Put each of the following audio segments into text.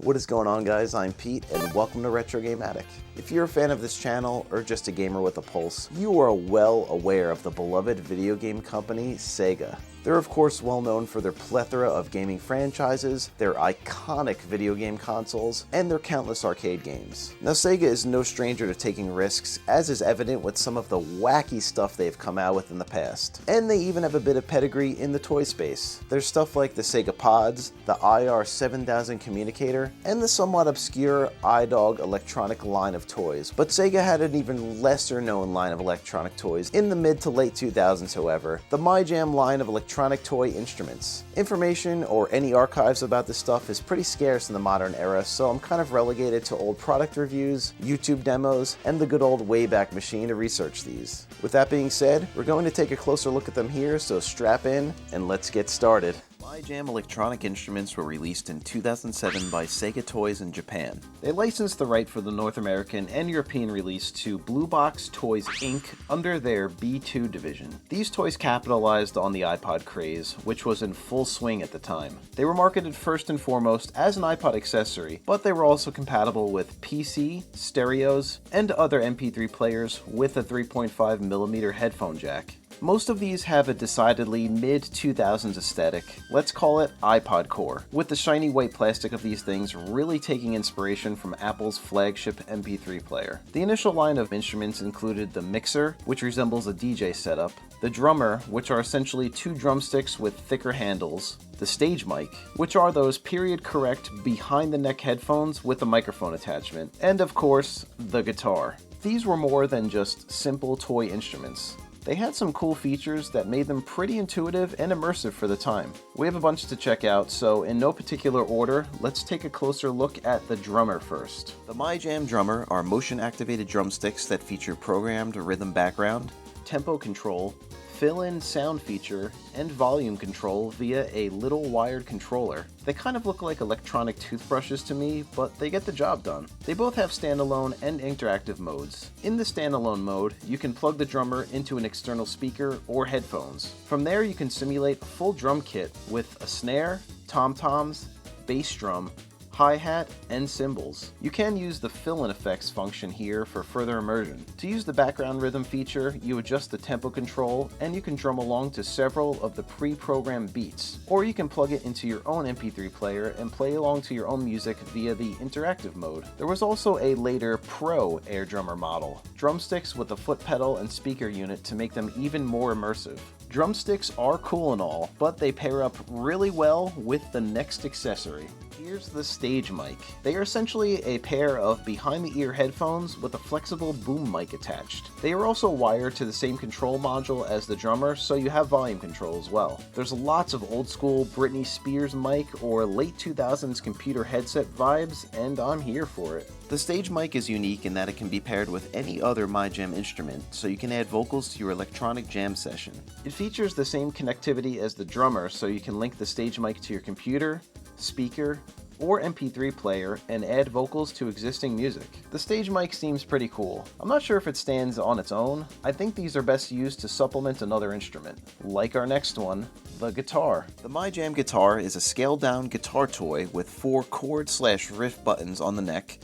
What is going on, guys? I'm Pete and welcome to Retro Game Attic. If you're a fan of this channel or just a gamer with a pulse, you are well aware of the beloved video game company Sega. They're of course well known for their plethora of gaming franchises, their iconic video game consoles, and their countless arcade games. Now Sega is no stranger to taking risks, as is evident with some of the wacky stuff they've come out with in the past. And they even have a bit of pedigree in the toy space. There's stuff like the Sega Pods, the IR-7000 communicator, and the somewhat obscure iDog electronic line of toys. But Sega had an even lesser known line of electronic toys in the mid to late 2000s, however, the mijam line of electronic toy instruments. Information or any archives about this stuff is pretty scarce in the modern era, so I'm kind of relegated to old product reviews, YouTube demos, and the good old Wayback Machine to research these. With that being said, we're going to take a closer look at them here, so strap in and let's get started. mijam electronic instruments were released in 2007 by Sega Toys in Japan. They licensed the right for the North American and European release to Blue Box Toys Inc. under their B2 division. These toys capitalized on the iPod craze, which was in full swing at the time. They were marketed first and foremost as an iPod accessory, but they were also compatible with PC, stereos, and other MP3 players with a 3.5mm headphone jack. Most of these have a decidedly mid-2000s aesthetic, let's call it iPod core, with the shiny white plastic of these things really taking inspiration from Apple's flagship MP3 player. The initial line of instruments included the mixer, which resembles a DJ setup, the drummer, which are essentially two drumsticks with thicker handles, the stage mic, which are those period-correct behind-the-neck headphones with a microphone attachment, and of course, the guitar. These were more than just simple toy instruments. They had some cool features that made them pretty intuitive and immersive for the time. We have a bunch to check out, so in no particular order, let's take a closer look at the drummer first. The mijam drummer are motion-activated drumsticks that feature programmed rhythm background, tempo control, fill-in sound feature, and volume control via a little wired controller. They kind of look like electronic toothbrushes to me, but they get the job done. They both have standalone and interactive modes. In the standalone mode, you can plug the drummer into an external speaker or headphones. From there, you can simulate a full drum kit with a snare, tom-toms, bass drum, hi-hat, and cymbals. You can use the fill-in effects function here for further immersion. To use the background rhythm feature, you adjust the tempo control, and you can drum along to several of the pre-programmed beats. Or you can plug it into your own MP3 player and play along to your own music via the interactive mode. There was also a later Pro Air Drummer model, drumsticks with a foot pedal and speaker unit to make them even more immersive. Drumsticks are cool and all, but they pair up really well with the next accessory. Here's the stage mic. They are essentially a pair of behind-the-ear headphones with a flexible boom mic attached. They are also wired to the same control module as the drummer, so you have volume control as well. There's lots of old-school Britney Spears mic or late 2000s computer headset vibes, and I'm here for it. The stage mic is unique in that it can be paired with any other mijam instrument, so you can add vocals to your electronic jam session. It features the same connectivity as the drummer, so you can link the stage mic to your computer, speaker, or MP3 player and add vocals to existing music. The stage mic seems pretty cool. I'm not sure if it stands on its own. I think these are best used to supplement another instrument, like our next one, the guitar. The mijam guitar is a scaled-down guitar toy with 4 chord/riff buttons on the neck,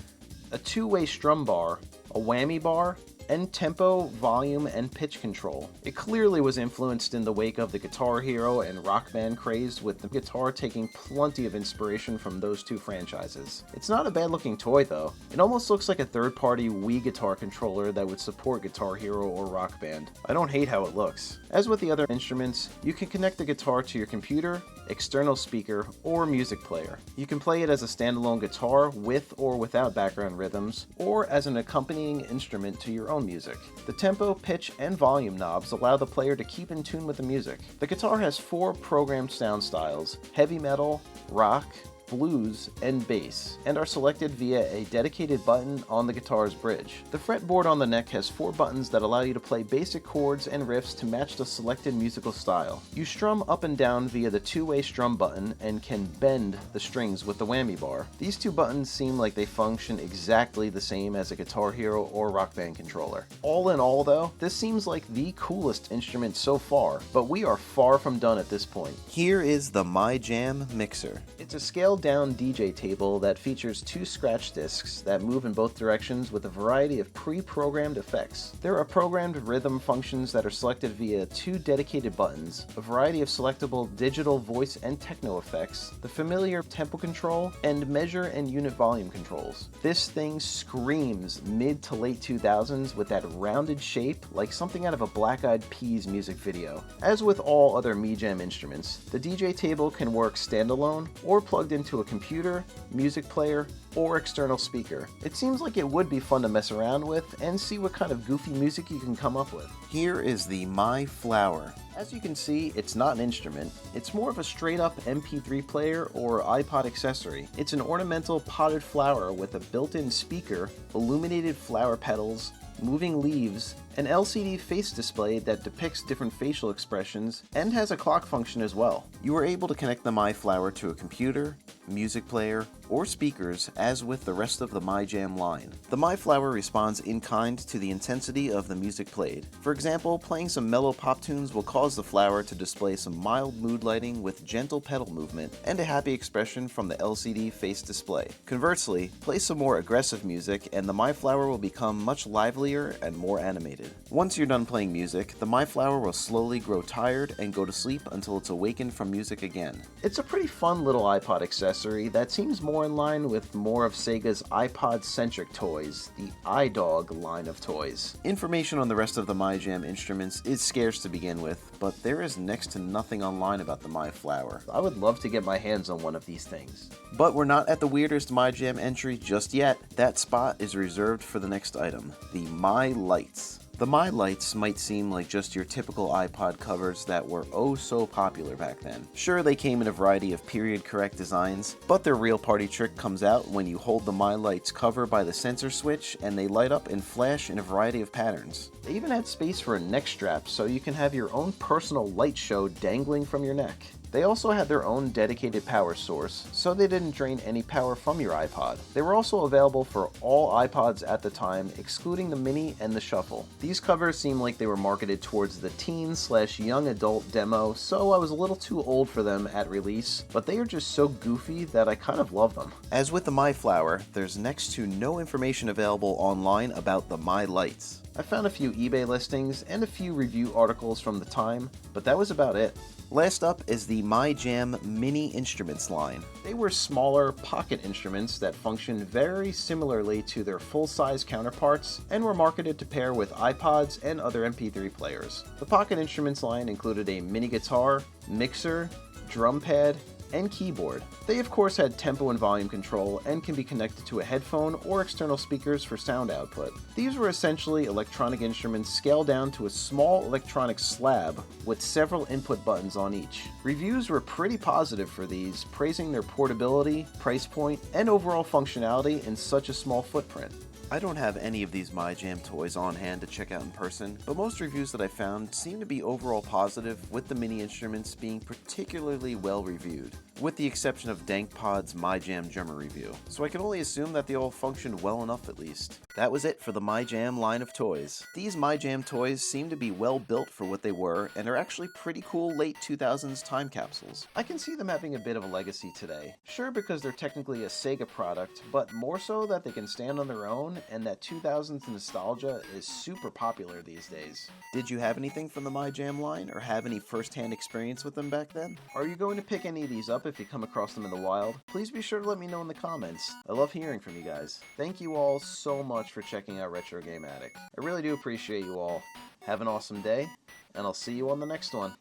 a two-way strum bar, a whammy bar, and tempo, volume, and pitch control. It clearly was influenced in the wake of the Guitar Hero and Rock Band craze, with the guitar taking plenty of inspiration from those two franchises. It's not a bad looking toy though. It almost looks like a third-party Wii guitar controller that would support Guitar Hero or Rock Band. I don't hate how it looks. As with the other instruments, you can connect the guitar to your computer, external speaker, or music player. You can play it as a standalone guitar with or without background rhythms, or as an accompanying instrument to your own music. The tempo, pitch, and volume knobs allow the player to keep in tune with the music. The guitar has 4 programmed sound styles: heavy metal, rock, blues, and bass, and are selected via a dedicated button on the guitar's bridge. The fretboard on the neck has 4 buttons that allow you to play basic chords and riffs to match the selected musical style. You strum up and down via the two-way strum button and can bend the strings with the whammy bar. These 2 buttons seem like they function exactly the same as a Guitar Hero or Rock Band controller. All in all though, this seems like the coolest instrument so far, but we are far from done at this point. Here is the mijam mixer. It's a scaled scaled-down DJ table that features 2 scratch discs that move in both directions with a variety of pre-programmed effects. There are programmed rhythm functions that are selected via 2 dedicated buttons, a variety of selectable digital voice and techno effects, the familiar tempo control, and measure and unit volume controls. This thing screams mid to late 2000s with that rounded shape like something out of a Black Eyed Peas music video. As with all other mijam instruments, the DJ table can work standalone or plugged into a computer, music player, or external speaker. It seems like it would be fun to mess around with and see what kind of goofy music you can come up with. Here is the My Flower. As you can see, it's not an instrument. It's more of a straight-up MP3 player or iPod accessory. It's an ornamental potted flower with a built-in speaker, illuminated flower petals, moving leaves, an LCD face display that depicts different facial expressions, and has a clock function as well. You are able to connect the My Flower to a computer, music player, or speakers as with the rest of the mijam line. The My Flower responds in kind to the intensity of the music played. For example, playing some mellow pop tunes will cause the flower to display some mild mood lighting with gentle pedal movement and a happy expression from the LCD face display. Conversely, play some more aggressive music and the My Flower will become much livelier and more animated. Once you're done playing music, the My Flower will slowly grow tired and go to sleep until it's awakened from music again. It's a pretty fun little iPod accessory that seems more in line with more of Sega's iPod-centric toys, the iDog line of toys. Information on the rest of the mijam instruments is scarce to begin with, but there is next to nothing online about the My Flower. I would love to get my hands on one of these things. But we're not at the weirdest mijam entry just yet. That spot is reserved for the next item, the My Lights. The My Lights might seem like just your typical iPod covers that were oh so popular back then. Sure, they came in a variety of period-correct designs, but their real party trick comes out when you hold the My Lights cover by the sensor switch and they light up and flash in a variety of patterns. They even had space for a neck strap so you can have your own personal light show dangling from your neck. They also had their own dedicated power source, so they didn't drain any power from your iPod. They were also available for all iPods at the time, excluding the Mini and the Shuffle. These covers seem like they were marketed towards the teen/young adult demo, so I was a little too old for them at release, but they are just so goofy that I kind of love them. As with the My Flower, there's next to no information available online about the My Lights. I found a few eBay listings and a few review articles from the time, but that was about it. Last up is the mijam Mini Instruments line. They were smaller pocket instruments that functioned very similarly to their full-size counterparts and were marketed to pair with iPods and other MP3 players. The pocket instruments line included a mini guitar, mixer, drum pad, and keyboard. They of course had tempo and volume control and can be connected to a headphone or external speakers for sound output. These were essentially electronic instruments scaled down to a small electronic slab with several input buttons on each. Reviews were pretty positive for these, praising their portability, price point, and overall functionality in such a small footprint. I don't have any of these mijam toys on hand to check out in person, but most reviews that I found seem to be overall positive, with the mini instruments being particularly well reviewed, with the exception of DankPod's mijam drummer review, so I can only assume that they all functioned well enough at least. That was it for the mijam line of toys. These mijam toys seem to be well built for what they were, and are actually pretty cool late 2000s time capsules. I can see them having a bit of a legacy today. Sure, because they're technically a Sega product, but more so that they can stand on their own and that 2000s nostalgia is super popular these days. Did you have anything from the mijam line, or have any first-hand experience with them back then? Are you going to pick any of these up if you come across them in the wild? Please be sure to let me know in the comments. I love hearing from you guys. Thank you all so much for checking out Retro Game Addict. I really do appreciate you all. Have an awesome day, and I'll see you on the next one.